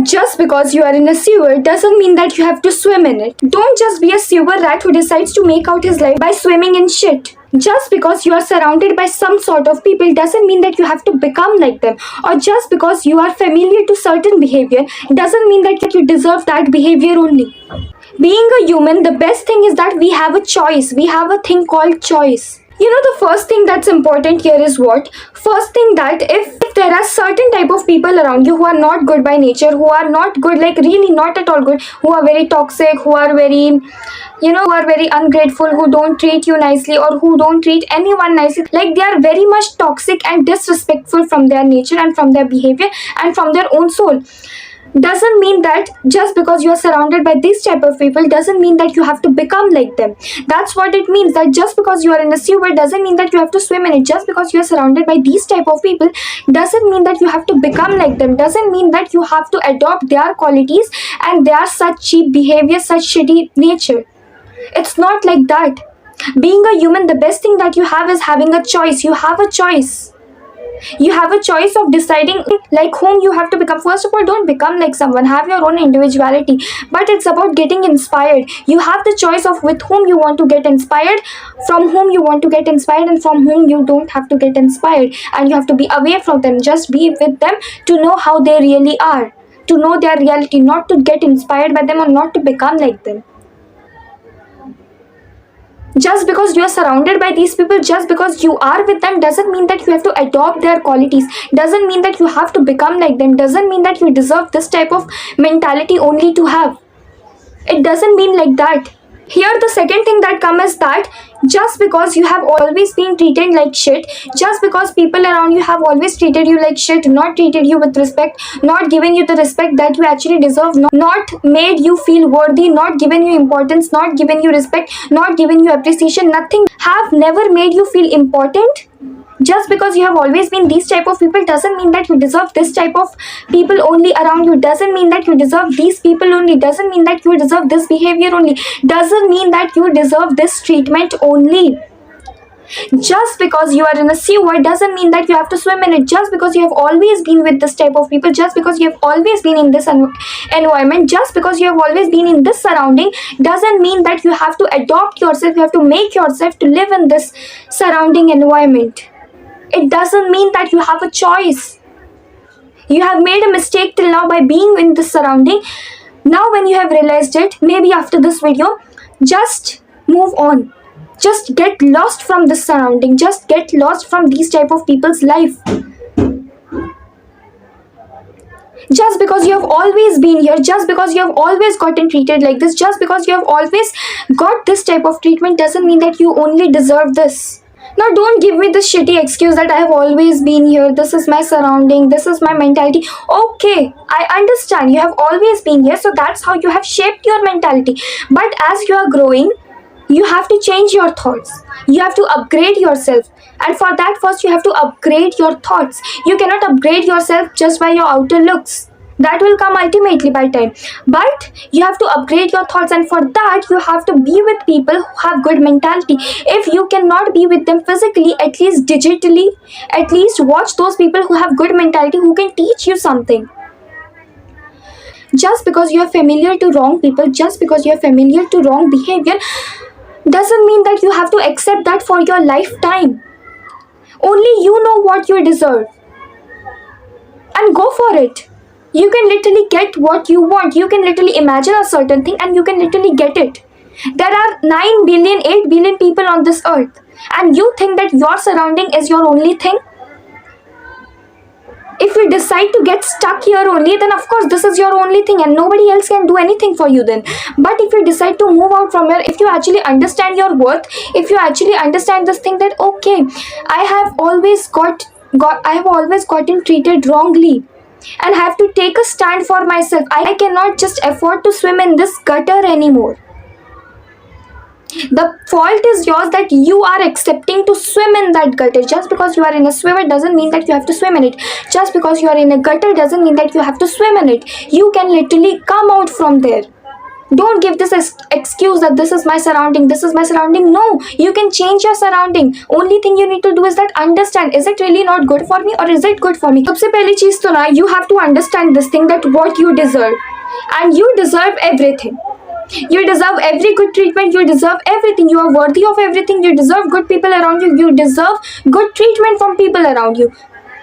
Just because you are in a sewer doesn't mean that you have to swim in it. Don't just be a sewer rat who decides to make out his life by swimming in shit. Just because you are surrounded by some sort of people doesn't mean that you have to become like them. Or just because you are familiar to certain behavior doesn't mean that you deserve that behavior only. Being a human, the best thing is that we have a choice. We have a thing called choice. The first thing that's important here is what? First thing that if there are certain type of people around you who are not good by nature, who are not good, like really not at all good, who are very toxic, who are very, who are very ungrateful, who don't treat you nicely or who don't treat anyone nicely, like they are very much toxic and disrespectful from their nature and from their behavior and from their own soul. Doesn't mean that just because you are surrounded by this type of people doesn't mean that you have to become like them. That's what it means, that just because you are in a sewer doesn't mean that you have to swim in it. Just because you are surrounded by these type of people doesn't mean that you have to become like them. Doesn't mean that you have to adopt their qualities and their such cheap behavior, such shitty nature. It's not like that. Being a human, the best thing that you have is having a choice. You have a choice. You have a choice of deciding like whom you have to become. First of all, don't become like someone. Have your own individuality. But it's about getting inspired. You have the choice of with whom you want to get inspired, from whom you want to get inspired, and from whom you don't have to get inspired. And you have to be away from them. Just be with them to know how they really are. To know their reality. Not to get inspired by them or not to become like them. Just because you are surrounded by these people, just because you are with them doesn't mean that you have to adopt their qualities. Doesn't mean that you have to become like them. Doesn't mean that you deserve this type of mentality only to have. It doesn't mean like that. Here the second thing that comes is that just because you have always been treated like shit, just because people around you have always treated you like shit, not treated you with respect, not given you the respect that you actually deserve, not made you feel worthy, not given you importance, not given you respect, not given you appreciation, nothing, have never made you feel important. Just because you have always been these type of people doesn't mean that you deserve this type of people only around you. Doesn't mean that you deserve these people only. Doesn't mean that you deserve this behavior only. Doesn't mean that you deserve this treatment only. Just because you are in a sewer doesn't mean that you have to swim in it. Just because you have always been with this type of people, just because you have always been in this environment, just because you have always been in this surrounding doesn't mean that you have to adopt yourself, you have to make yourself to live in this surrounding environment. It doesn't mean that you have a choice. You have made a mistake till now by being in this surrounding. Now when you have realized it, maybe after this video, just move on. Just get lost from this surrounding. Just get lost from these type of people's life. Just because you have always been here, just because you have always gotten treated like this, just because you have always got this type of treatment doesn't mean that you only deserve this. Now don't give me this shitty excuse that I have always been here, this is my surrounding, this is my mentality. Okay, I understand you have always been here, so that's how you have shaped your mentality. But as you are growing, you have to change your thoughts. You have to upgrade yourself. And for that, first you have to upgrade your thoughts. You cannot upgrade yourself just by your outer looks. That will come ultimately by time. But you have to upgrade your thoughts, and for that you have to be with people who have good mentality. If you cannot be with them physically, at least digitally, at least watch those people who have good mentality, who can teach you something. Just because you are familiar to wrong people, just because you are familiar to wrong behavior, doesn't mean that you have to accept that for your lifetime. Only you know what you deserve. And go for it. You can literally get what you want. You can literally imagine a certain thing and you can literally get it. There are 9 billion, 8 billion people on this earth. And you think that your surrounding is your only thing? If you decide to get stuck here only, then of course this is your only thing and nobody else can do anything for you then. But if you decide to move out from here, if you actually understand your worth, if you actually understand this thing that okay, I have always gotten treated wrongly and have to take a stand for myself. I cannot just afford to swim in this gutter anymore. The fault is yours that you are accepting to swim in that gutter. Just because you are in a swimmer doesn't mean that you have to swim in it. Just because you are in a gutter doesn't mean that you have to swim in it. You can literally come out from there. Don't give this excuse that this is my surrounding, this is my surrounding. No, you can change your surrounding. Only thing you need to do is that understand, is it really not good for me or is it good for me? सबसे पहली चीज तो ना, you have to understand this thing that what you deserve, and you deserve everything. You deserve every good treatment, you deserve everything, you are worthy of everything, you deserve good people around you, you deserve good treatment from people around you.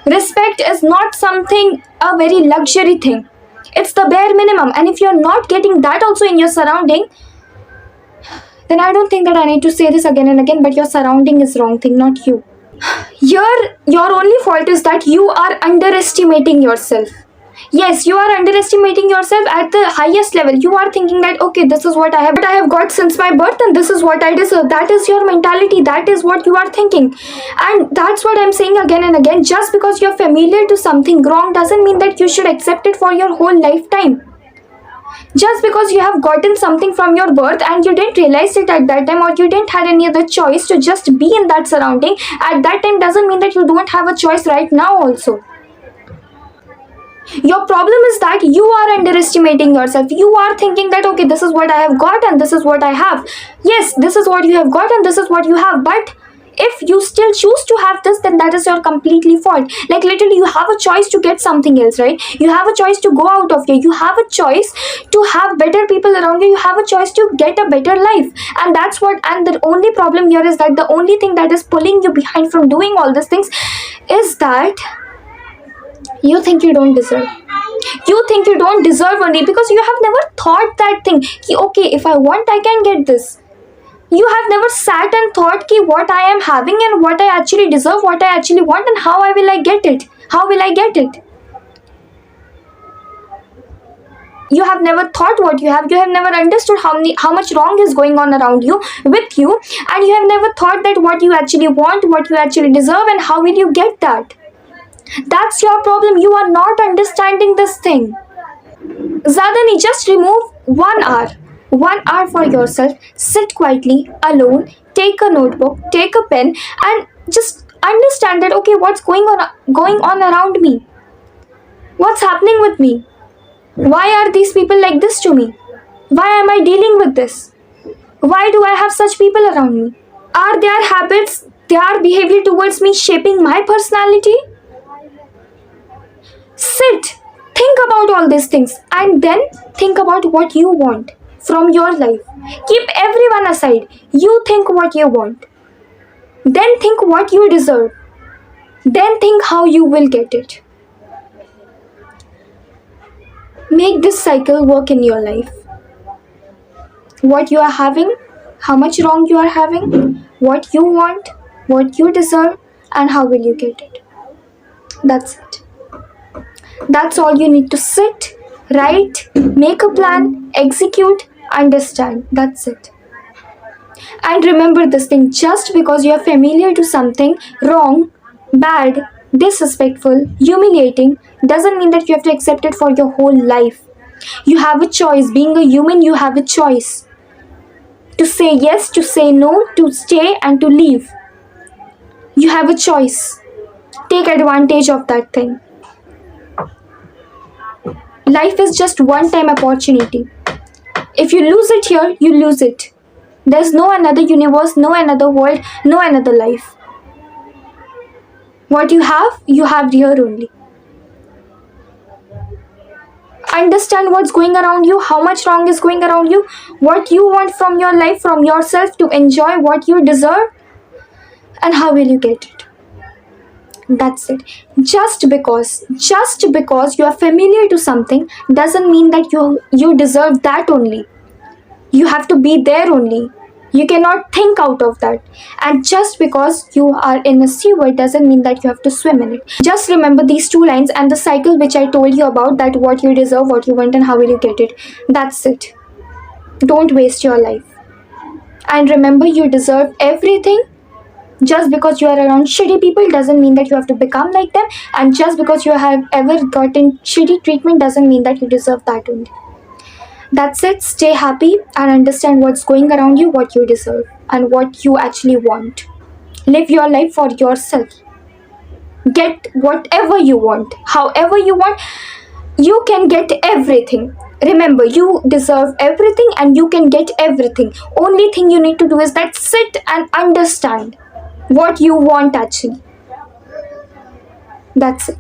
Respect is not something, a very luxury thing. It's the bare minimum, and if you're not getting that also in your surrounding, then I don't think that I need to say this again and again, but your surrounding is wrong thing, not you. Your only fault is that you are underestimating yourself. Yes, you are underestimating yourself at the highest level. You are thinking that, okay, this is what I have got since my birth, and this is what I deserve. That is your mentality. That is what you are thinking. And that's what I'm saying again and again. Just because you're familiar to something wrong doesn't mean that you should accept it for your whole lifetime. Just because you have gotten something from your birth and you didn't realize it at that time, or you didn't have any other choice to just be in that surrounding at that time, doesn't mean that you don't have a choice right now also. Your problem is that you are underestimating yourself. You are thinking that, okay, this is what I have got and this is what I have. Yes, this is what you have got and this is what you have. But if you still choose to have this, then that is your completely fault. Like literally, you have a choice to get something else, right? You have a choice to go out of here. You have a choice to have better people around you. You have a choice to get a better life. And that's what, and the only problem here is that the only thing that is pulling you behind from doing all these things is that you think you don't deserve. You think you don't deserve only because you have never thought that thing. Ki, okay, if I want, I can get this. You have never sat and thought ki what I am having and what I actually deserve, what I actually want, and how will I get it? How will I get it? You have never thought what you have. You have never understood how much wrong is going on around you, with you, and you have never thought that what you actually want, what you actually deserve, and how will you get that? That's your problem. You are not understanding this thing. Zadani, just remove 1 hour. 1 hour for yourself. Sit quietly, alone. Take a notebook, take a pen, and just understand that, okay, what's going on around me? What's happening with me? Why are these people like this to me? Why am I dealing with this? Why do I have such people around me? Are their habits, their behavior towards me shaping my personality? Sit, think about all these things, and then think about what you want from your life. Keep everyone aside. You think what you want. Then think what you deserve. Then think how you will get it. Make this cycle work in your life. What you are having, how much wrong you are having, what you want, what you deserve, and how will you get it. That's it. That's all you need to sit, write, make a plan, execute, understand. That's it. And remember this thing, just because you are familiar to something wrong, bad, disrespectful, humiliating, doesn't mean that you have to accept it for your whole life. You have a choice. Being a human, you have a choice. To say yes, to say no, to stay and to leave. You have a choice. Take advantage of that thing. Life is just one-time opportunity. If you lose it here, you lose it. There's no another universe, no another world, no another life. What you have here only. Understand what's going around you, how much wrong is going around you, what you want from your life, from yourself, to enjoy what you deserve, and how will you get it. That's it. Just because you are familiar to something doesn't mean that you deserve that only. You have to be there only. You cannot think out of that. And just because you are in a sewer doesn't mean that you have to swim in it. Just remember these 2 lines and the cycle which I told you about, that what you deserve, what you want, and how will you get it. That's it. Don't waste your life. And remember, you deserve everything. Just because you are around shitty people doesn't mean that you have to become like them. And just because you have ever gotten shitty treatment doesn't mean that you deserve that only. That's it. Stay happy and understand what's going around you, what you deserve, and what you actually want. Live your life for yourself. Get whatever you want. However you want, you can get everything. Remember, you deserve everything and you can get everything. Only thing you need to do is that sit and understand what you want actually. That's it.